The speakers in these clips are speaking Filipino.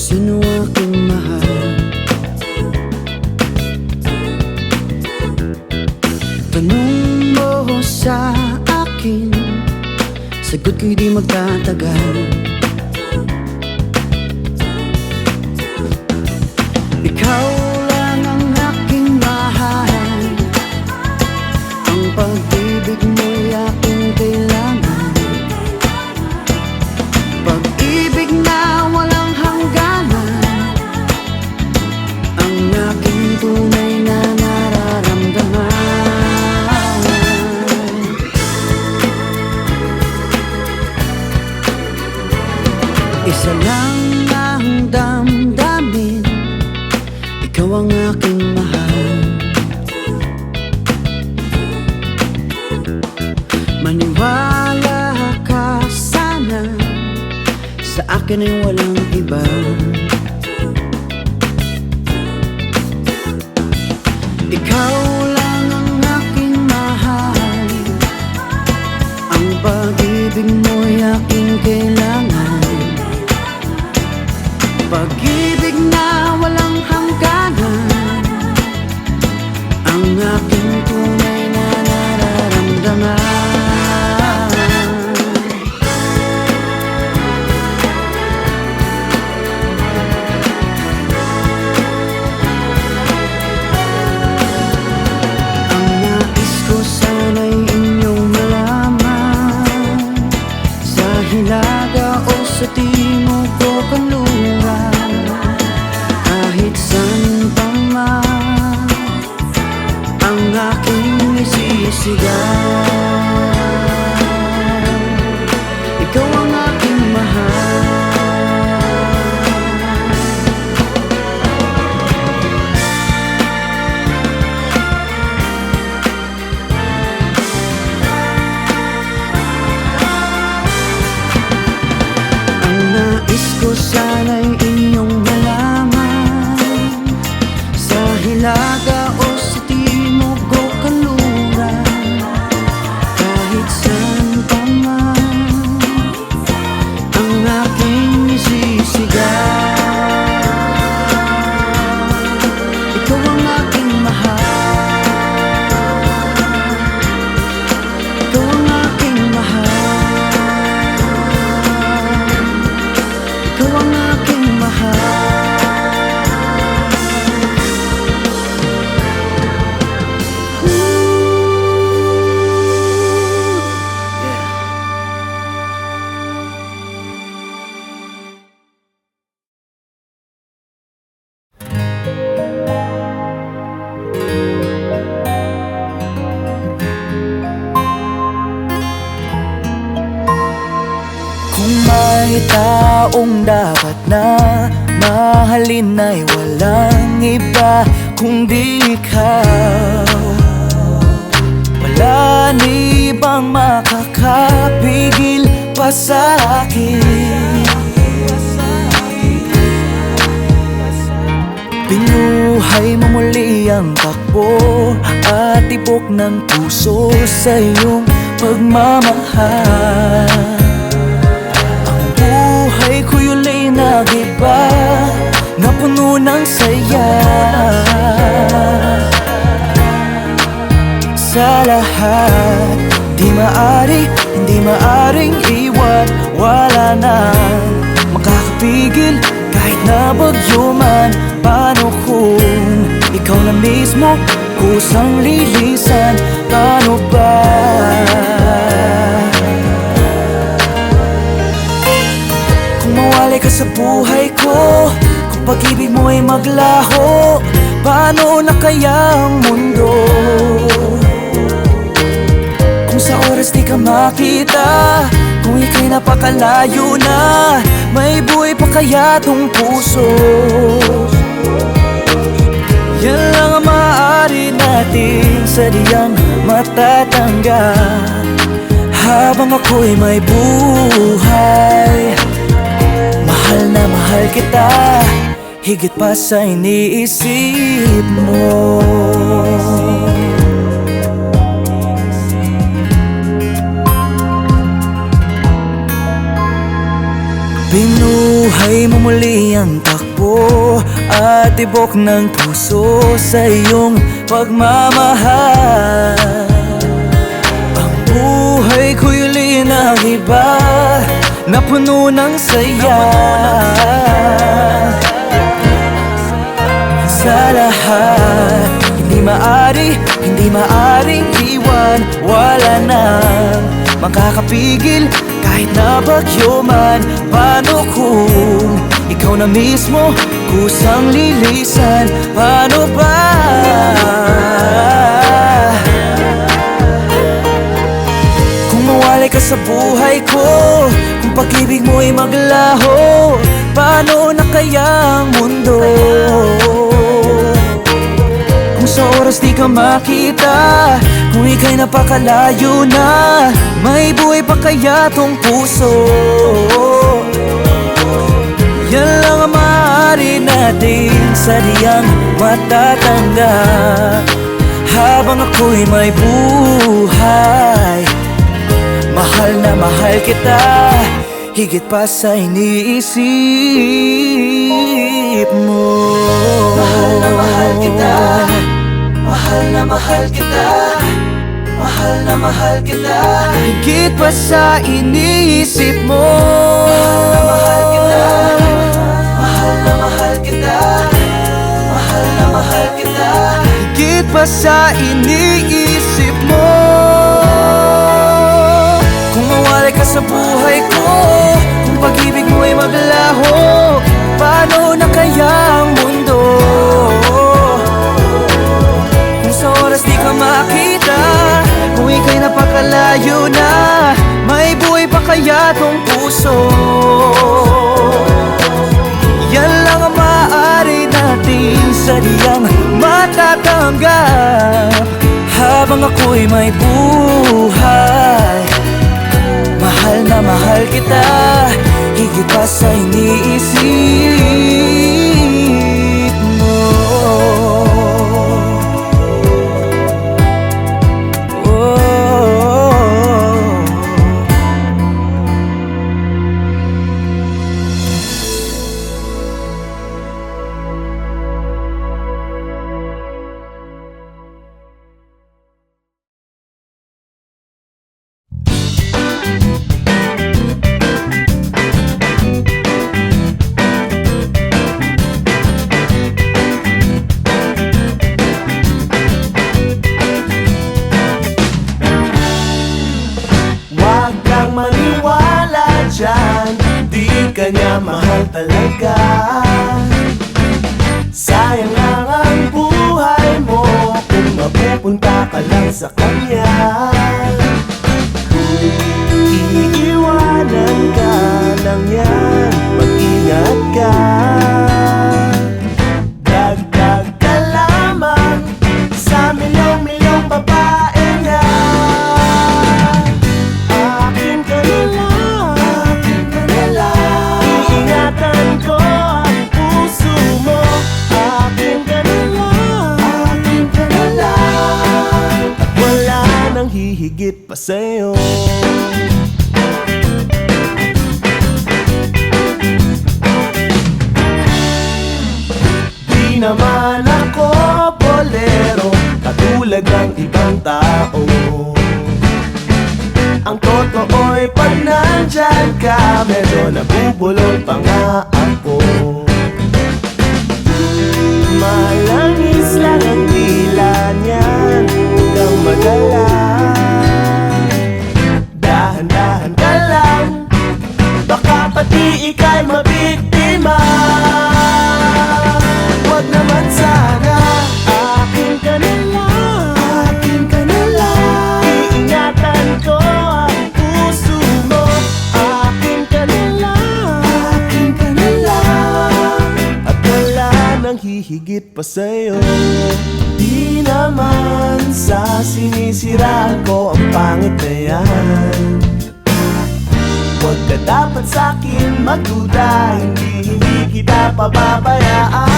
sino aking mahal. Tanong mo sa akin, sagot ko'y di magtatagal. Ikaw lang ang aking mahal, ang pag-ibig mo'y aking kailangan. Pag-ibig na walang hangganan, ang aking tunay na nararamdaman. Isa lang ang damdamin, ikaw ang aking mahal. Maniwala ka sana, sa akin ay walang iba. Ikaw lang ang aking mahal, ang pag-ibig mo'y aking kailangan. Pag-ibig na walang hangganan, ang aking tunay na nararamdaman. Ang nais ko sana'y inyong malaman, sa hilaga o sa timog o kanluran, kahit saan pa man ang aking isisigaw. Ikaw ang aking mahal. Ang nais ko sana'y inyong malaman, sa hilaga o sa timog o kanluran, kahit saan pa man ang aking isisigaw. Ikaw ang aking mahal. Ikaw ang aking mahal. Ikaw ang aking mahal. Kung may taong dapat na mahalin ay walang iba kundi ikaw. Wala ni ibang makakapigil pa sa akin. Binuhay mo muli ang takbo at tibok ng puso sa iyong pagmamahal. Buhay ko'y ulit nag-iba, na puno ng saya. Sa lahat, hindi maaring iwan. Wala nang makakapigil kahit na bagyo man. Paano kung ikaw na mismo kusang lilisan? Paano ba? Mawalay ka sa buhay ko, kung pag-ibig mo ay maglaho, paano na kaya ang mundo? Kung sa oras di ka makita, kung ika'y napakalayo na, may buhay pa kaya tong puso? Yan lang ang maaari nating sadyang matatanggap, habang ako'y may buhay. Mahal na mahal kita, higit pa sa iniisip mo. Binuhay mo muli ang takbo tibok ng puso sa iyong pagmamahal. Ang buhay ko'y linahiba na puno ng saya. Sa lahat, hindi maaring iwan. Wala nang makakapigil kahit na bagyo man. Paano kung ikaw na mismo kusang lilisan? Paano ba? Kung mawalay ka sa buhay ko, kung pag-ibig mo'y maglaho, paano na kaya ang mundo? Kung sa oras di ka makita, kung ika'y napakalayo na, may buhay pa kaya tong puso? Yan lang ang maaari natin sadyang matatanggap. Habang ako'y may buhay, mahal na mahal kita, higit pa sa iniisip mo. Mahal na mahal kita, mahal na mahal kita, mahal na mahal kita, higit pa sa iniisip mo. mahal kita, mahal na mahal kita, mahal na mahal kita, higit pa sa iniisip mo. Kung mawalay ka sa buhay ko, kung pag-ibig mo ay maglaho, paano na kaya ang mundo? Kung sa oras di ka makita, kung ika'y napakalayo na, may buhay pa kaya tong puso? Yan lang ang maaari natin sadyang matatanggap. Habang ako'y may buhay, mahal na mahal kita, higit pa sa iniisip mo. Di ka niya mahal talaga. Sayang lang ang buhay mo kung mapupunta ka lang sa kanya. Iiwanan ka lang yan, mag-ingat ka. Dagdag ka lamang sa milyong-milyong babae nga. Akin ka na lang, iingatan ko ang puso mo. Akin ka na lang, at wala nang hihigit pa sa'yo. Di naman ako bolero katulad ng ibang tao. Ang totoo'y pag nandyan ka, medyo nabubulol pa nga ako. Malangis lang ang dila niyan hanggang madalang. Dahan-dahan ka lang, baka pati ika'y mabiktima. Wag naman sana, akin ka na lang, iingatan ko ang puso mo. Akin ka na lang, at wala nang hihigit pa sa'yo. Di naman sa sinisiraan ko ang pangit na yan. Huwag ka dapat sa'kin magduda, hindi kita pababayaan.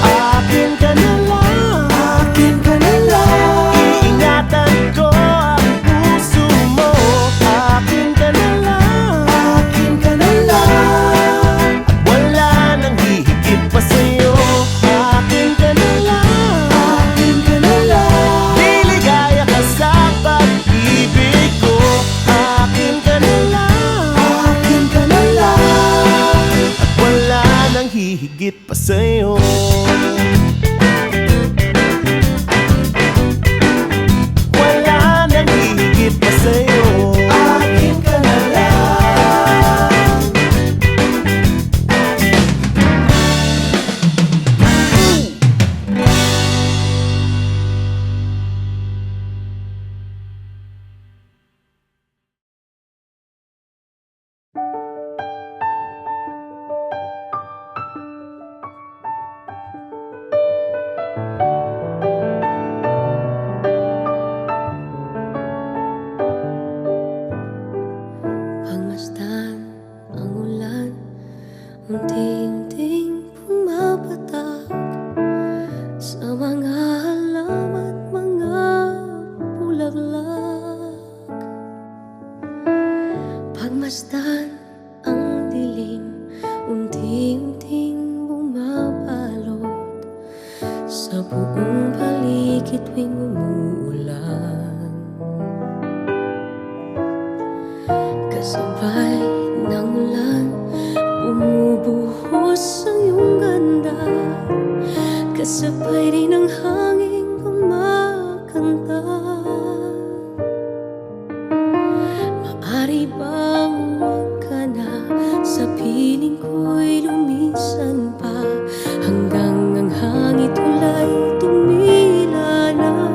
Akin ka na lang, iingatan ko ang puso mo. Akin ka na lang, Sa buong paligid tuwing umuulan, kasabay ng ulan, bumubuhos ang iyong ganda. Kasabay rin ng hangin kumakanta. Maari bang huwag ka na sa piling ko'y lumisan pa, hanggang ang hangin tulay tumila na.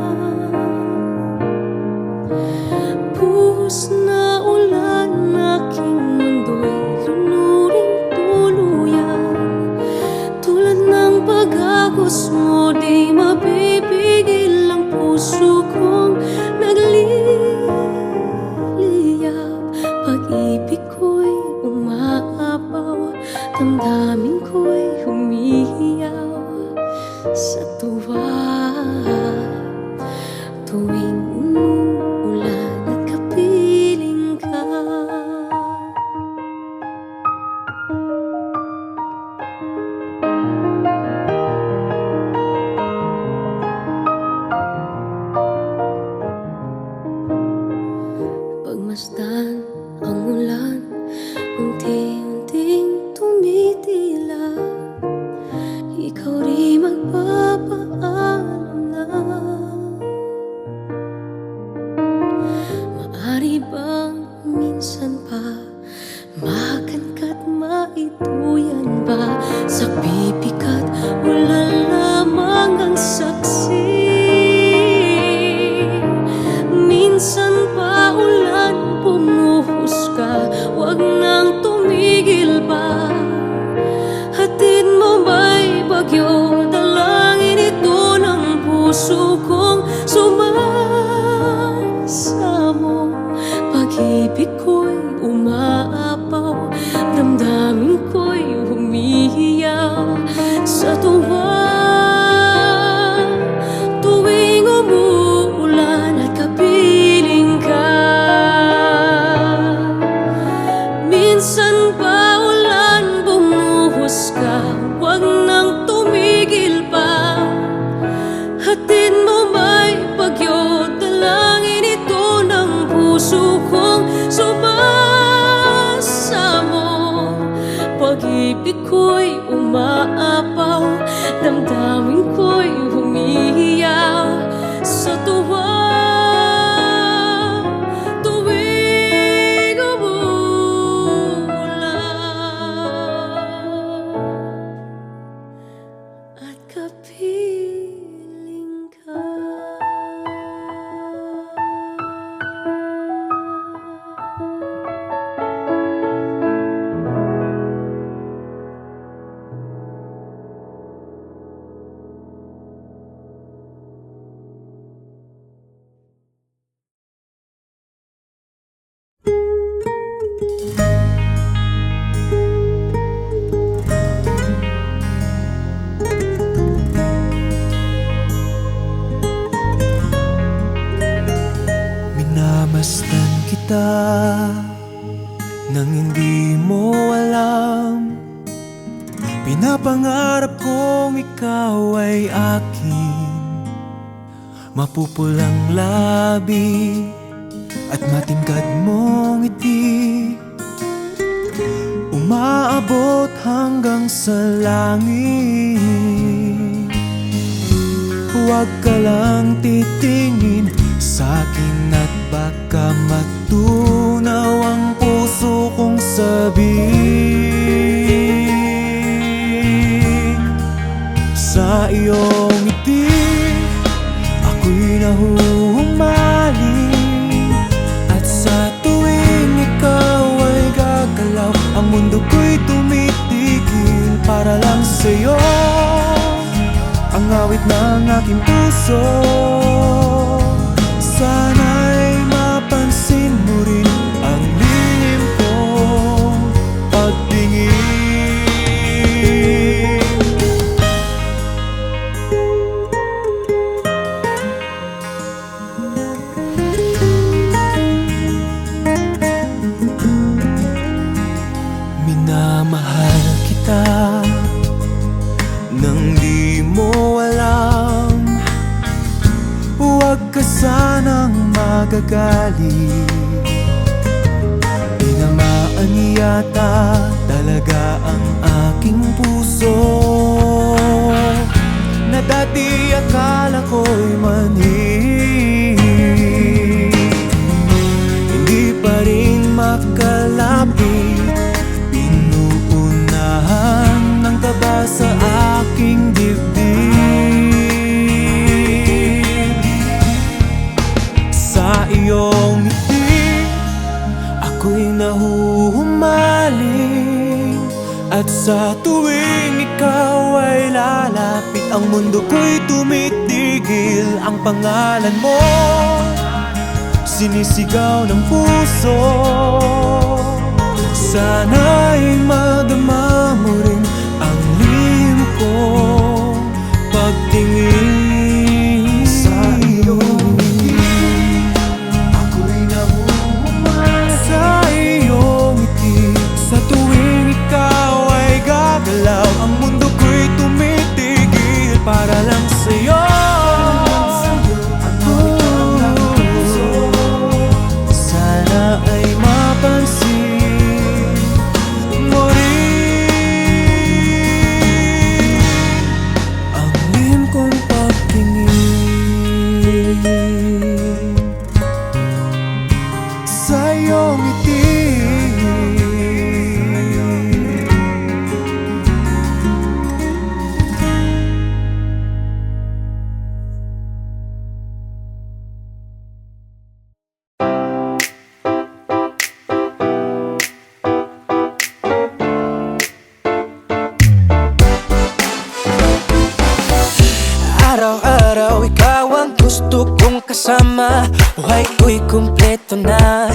Buhos na ulan, aking mundo'y lunuring tuluyan. Tulad ng pag-agos mo, di mapipigil ang puso kong nagliliyab. Pag-ibig ko'y umaapaw, damdamin ko'y humihiyaw sa tuwa. Tuwing umuulan at kapiling ka, pagmasdan ang ulan, unti-unting tumitila. Ikaw rin magpapaalam na. Maari bang minsan pa makan ka't maituyan ba? Sa pipikat ulan lamang ang saksi. Minsan pa ulan, bumuhos ka, wag nang tumigil pa. Hatid mo ba'y bagyo, dalangin ito ng puso kong sumasamo. Pag-ibig ko'y umaapaw, damdamin ko'y humihiyaw sa tuwa. Tuwing umuulan at kapiling ka, minsan pa ulan, bumuhos ka, wag nang tumigil pa. Hatid mo ba'y bagyo, dalangin ito ng puso kong sumasamo. Pag-ibig ko'y umaapaw, damdamin ko'y humihiyaw sa tuwa. Tuwing umuulan at kapiling ka. Minamasdan kita nang hindi mo alam. Pinapangarap kong ikaw ay akin, mapupulang labi at matingkad mong ngiti, umaabot hanggang sa langit. Huwag ka lang titingin sa'kin at baka matunaw ang puso kong sabik. Sa iyong ngiti, ako'y nahuhumaling, at sa tuwing ikaw ay gagalaw, ang mundo ko'y tumitigil para lang sa'yo. Ang awit ng aking puso, sana'y mapansin mo rin ang lihim kong pagtingin. Minamahal kita nang di mo alam. sanang magagalit. Tinamaan niya yata talaga ang aking puso, na dati akala ko'y manhid. Hindi pa rin makalapit, pinuunahan ng kaba sa aking dibdib. Sa iyong ngiti ako'y nahuhumaling, at sa tuwing ikaw ay lalapit, ang mundo ko'y tumitigil. Ang pangalan mo sinisigaw ng puso. Sana'y madama mo rin ang lihim kong pagtingin. Sa iyong ngiti ako'y nahuhumaling, sa iyong ngiti. Sa tuwing ikaw ay gagalaw, ang mundo ko'y tumitigil para lang sa'yo. Sana ay mapansin mo rin ang lihim kong pagtingin. Sa iyong ngiti araw-araw ikaw ang gusto kong kasama. Buhay ko'y kumpleto na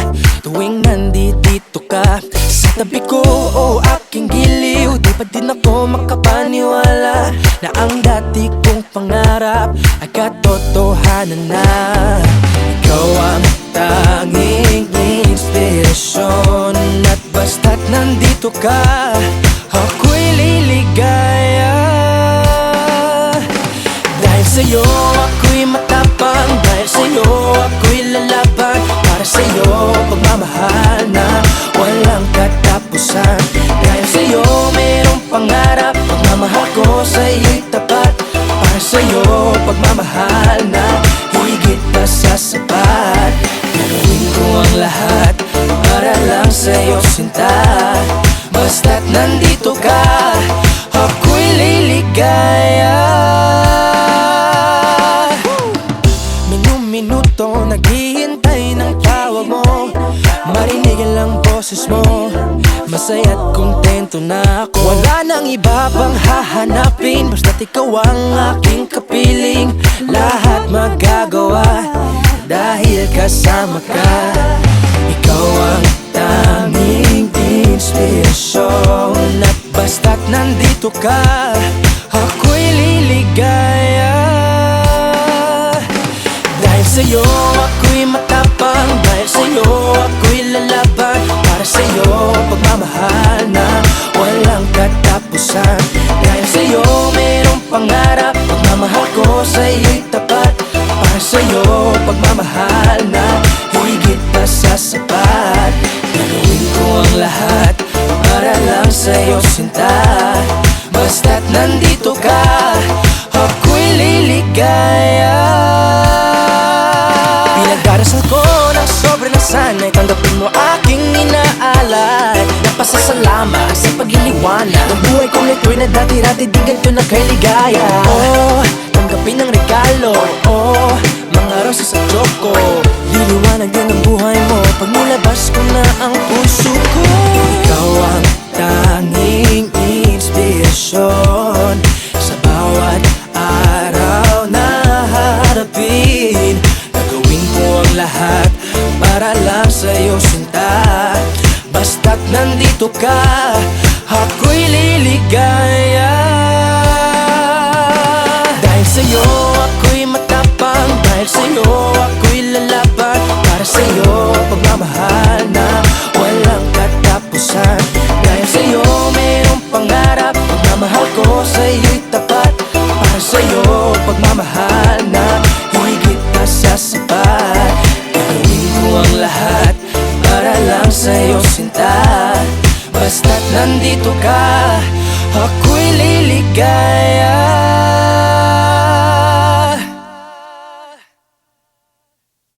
tuwing nandito ka sa tabi ko o aking giliw. Di pa din ako makapaniwala na ang dati kong pangarap ay katotohanan na. Ikaw ang tanging inspirasyon, at basta't nandito ka ako'y liligaya. Dahil sa'yo ako'y matapang, dahil sa'yo ako'y lalaban. Para sa'yo pagmamahal na walang katapusan. Dahil sa'yo mayroong pangarap, pagmamahal ko sa'yo'y tapat. Para sa'yo pagmamahal na higit pa sa sapat. Gagawin ko ang lahat para lang sa'yo sinta. Basta't nandito ka ako'y liligaya. Minuto naghihintay ng tawag mo, marinig ang boses mo. Masaya't kontento na ako, wala nang iba pang hahanapin. Basta't ikaw ang aking kapiling, lahat magagawa dahil kasama ka. Ikaw ang tanging inspirasyon, at basta't nandito ka ako'y liligaya. Dahil sa'yo ako'y matapang, dahil sa'yo ako'y lalaban. Para sa'yo pagmamahal na walang katapusan. Dahil sa'yo mayroong pangarap, pagmamahal ko sa'yo'y tapat. Para sa'yo pagmamahal na higit pa sa sapat. Gagawin ko ang lahat para lang sa'yo sinta. Basta't nandito ka ako'y liligaya. Pinagdarasal ko ng sobrang nasanay, tanggapin mo aking inaalay. Napasasalamat sa pag-iliwanag ng buhay kong ito'y na dati-dati di ganito na kay ligaya. Oh, tanggapin ang regalo, oh, mga rosas at choco. Liliwanag din ang buhay mo pag nilabas ko na ang puso ko. Ikaw ang tanging inspirasyon sa bawat araw na harapin. Gagawin ko ang lahat para lang sa'yo sinta. Basta't nandito ka ako'y liligaya. Dahil sa'yo ako'y matapang, dahil sa'yo ako'y lalaban. Para sa'yo pagmamahal na walang katapusan. Dahil sa'yo mayroong pangarap, pagmamahal ko sa'yo'y tapat. Para sa'yo pagmamahal na higit pa sa sapat. nandito ka, ako'y liligaya.